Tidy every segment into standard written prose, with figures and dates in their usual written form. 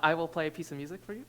I will play a piece of music for you.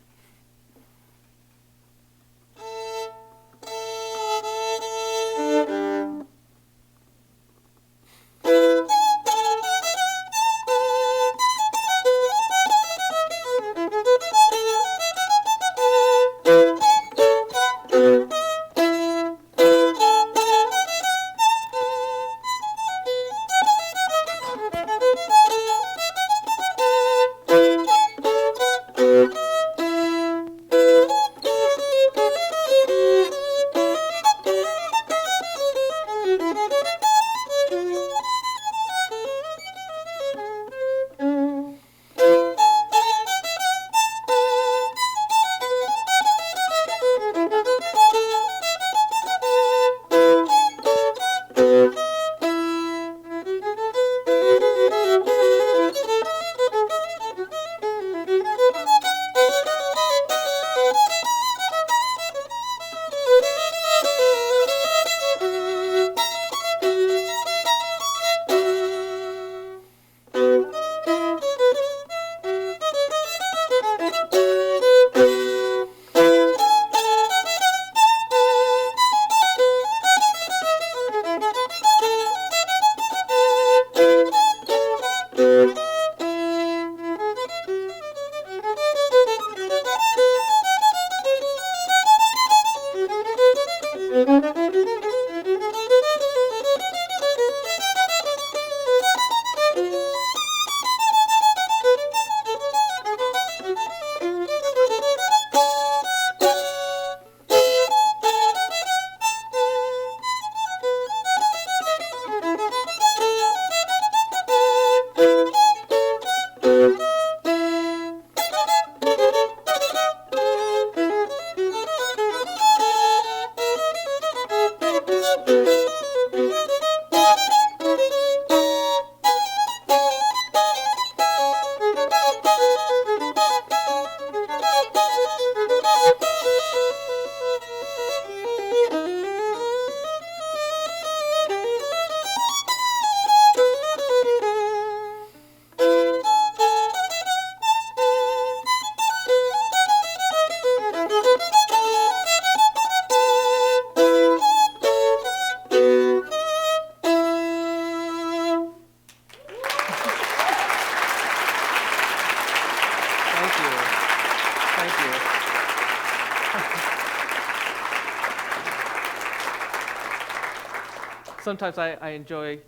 Sometimes I enjoy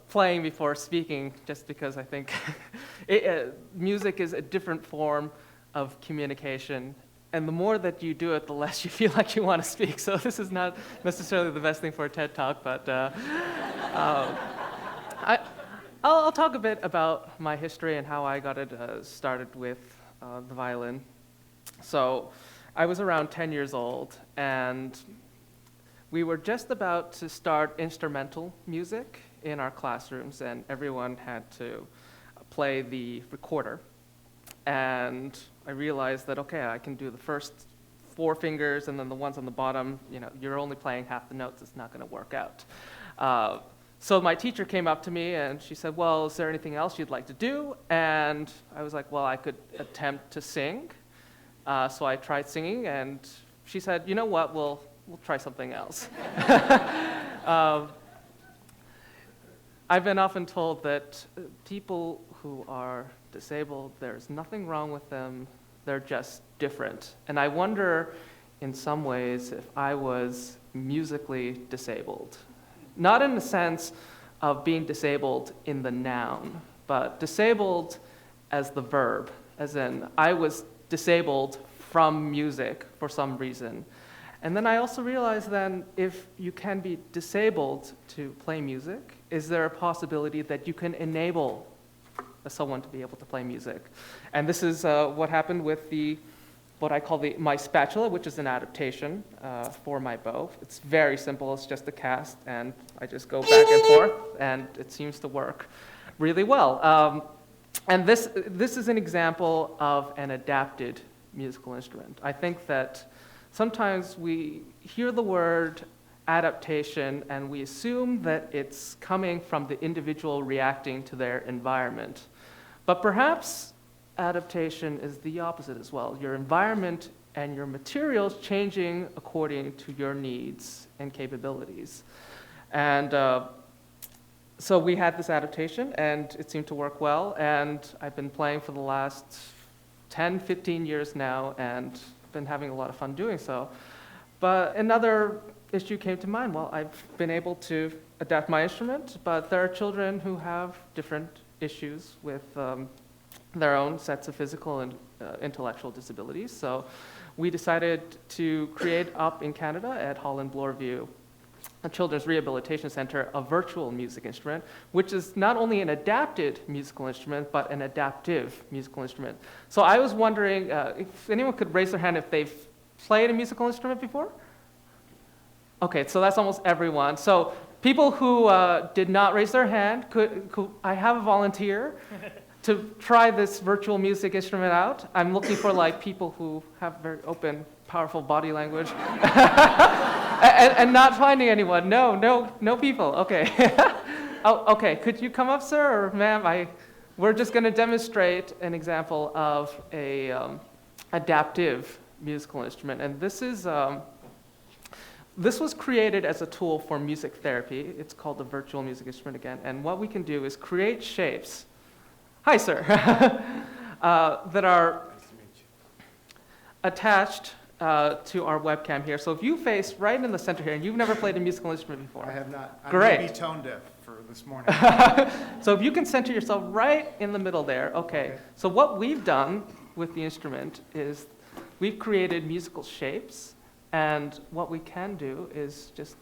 playing before speaking just because I think music is a different form of communication. And the more that you do it, the less you feel like you want to speak. So this is not necessarily the best thing for a TED Talk, but I'll talk a bit about my history and how I got it started with the violin. So I was around 10 years old, and we were just about to start instrumental music in our classrooms, and everyone had to play the recorder. And I realized that, okay, I can do the first 4 fingers, and then the ones on the bottom, you're only playing half the notes, it's not going to work out. So my teacher came up to me, and she said, well, is there anything else you'd like to do? And I was like, well, I could attempt to sing. So I tried singing, and she said, you know what, we'll try something else. I've been often told that people who are disabled, there's nothing wrong with them, they're just different. And I wonder, in some ways, if I was musically disabled. Not in the sense of being disabled in the noun, but disabled as the verb, as in I was disabled from music for some reason. And then I also realized then, if you can be disabled to play music, is there a possibility that you can enable someone to be able to play music? And this is what happened with what I call my spatula, which is an adaptation for my bow. It's very simple. It's just a cast, and I just go back and forth, and it seems to work really well. And this is an example of an adapted musical instrument. I think that sometimes we hear the word adaptation and we assume that it's coming from the individual reacting to their environment. But perhaps adaptation is the opposite as well. Your environment and your materials changing according to your needs and capabilities. And so we had this adaptation, and it seemed to work well, and I've been playing for the last 10, 15 years now, and been having a lot of fun doing so. But another issue came to mind. Well, I've been able to adapt my instrument, but there are children who have different issues with their own sets of physical and intellectual disabilities. So we decided to create up in Canada at Holland Bloorview, a children's rehabilitation center, a virtual music instrument, which is not only an adapted musical instrument, but an adaptive musical instrument. So I was wondering if anyone could raise their hand if they've played a musical instrument before? Okay, so that's almost everyone. So people who did not raise their hand, could I have a volunteer to try this virtual music instrument out? I'm looking for like people who have very open, powerful body language. and not finding anyone. No people. Okay. Oh, okay. Could you come up, sir or ma'am? We're just going to demonstrate an example of a adaptive musical instrument, and this is this was created as a tool for music therapy. It's called the virtual music instrument again, and what we can do is create shapes. Hi, sir. That are attached to our webcam here. So if you face right in the center here, and you've never played a musical instrument before. I have not. I'm Great. maybe tone deaf for this morning. So if you can center yourself right in the middle there, okay. So what we've done with the instrument is we've created musical shapes, and what we can do is just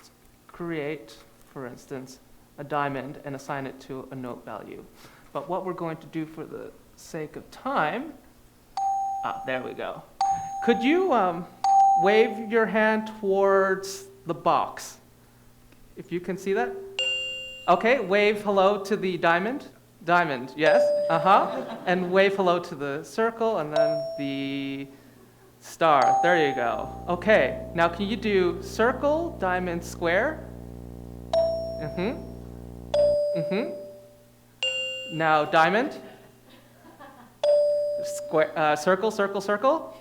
create, for instance, a diamond and assign it to a note value. But what we're going to do for the sake of time, there we go. Could you wave your hand towards the box? If you can see that? Okay, wave hello to the diamond. Diamond, yes, And wave hello to the circle, and then the star. There you go. Okay, now can you do circle, diamond, square? Now diamond. Square, circle, circle, circle.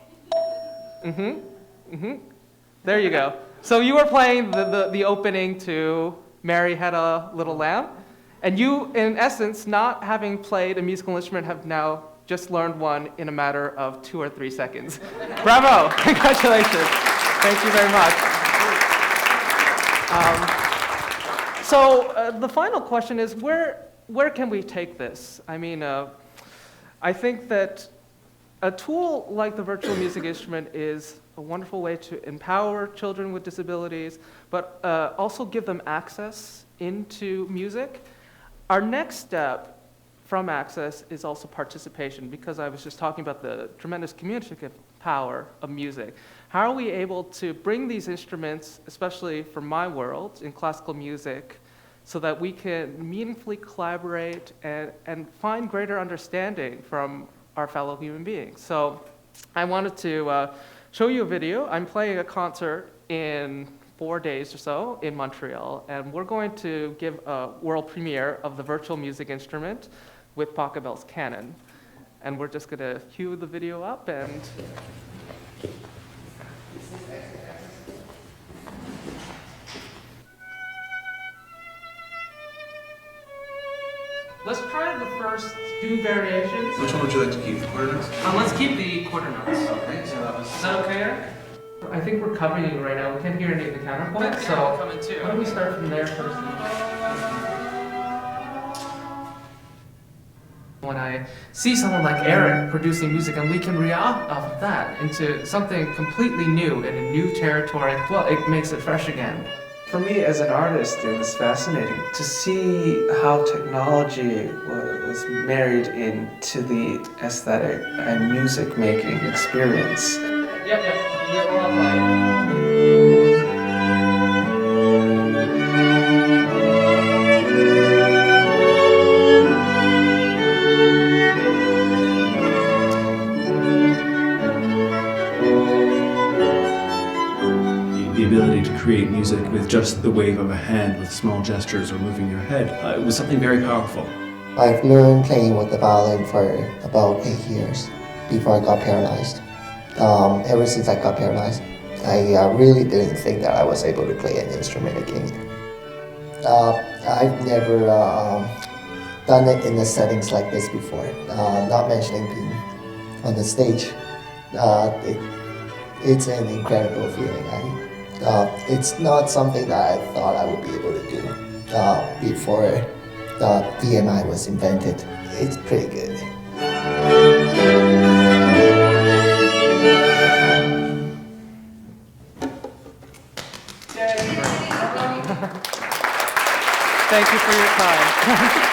There you go. So you were playing the opening to Mary Had a Little Lamb, and you, in essence, not having played a musical instrument, have now just learned one in a matter of 2 or 3 seconds. Bravo! Congratulations. Thank you very much. So the final question is, where can we take this? I mean, I think that a tool like the virtual music instrument is a wonderful way to empower children with disabilities, but also give them access into music. Our next step from access is also participation, because I was just talking about the tremendous communicative power of music. How are we able to bring these instruments, especially from my world in classical music, so that we can meaningfully collaborate and find greater understanding from our fellow human beings? So I wanted to show you a video. I'm playing a concert in 4 days or so in Montreal, and we're going to give a world premiere of the virtual music instrument with Pachelbel's canon. And we're just going to cue the video up and... Let's try the first 2 variations. Which one would you like to keep? The quarter notes? Let's keep the quarter notes. Okay, so that was... Is that okay, Eric? I think we're covering you right now. We can't hear any of the counterpoint, so why don't we start from there first? When I see someone like Eric producing music and we can react off of that into something completely new in a new territory, well, it makes it fresh again. For me as an artist, it was fascinating to see how technology was married into the aesthetic and music making experience. Yep, we're all fine. The ability to create music with just the wave of a hand, with small gestures or moving your head, it was something very powerful. I've learned playing with the violin for about 8 years before I got paralyzed. Ever since I got paralyzed, I really didn't think that I was able to play an instrument again. I've never done it in the settings like this before, not mentioning being on the stage. It's an incredible feeling. It's not something that I thought I would be able to do before VMI was invented. It's pretty good. Thank you for your time.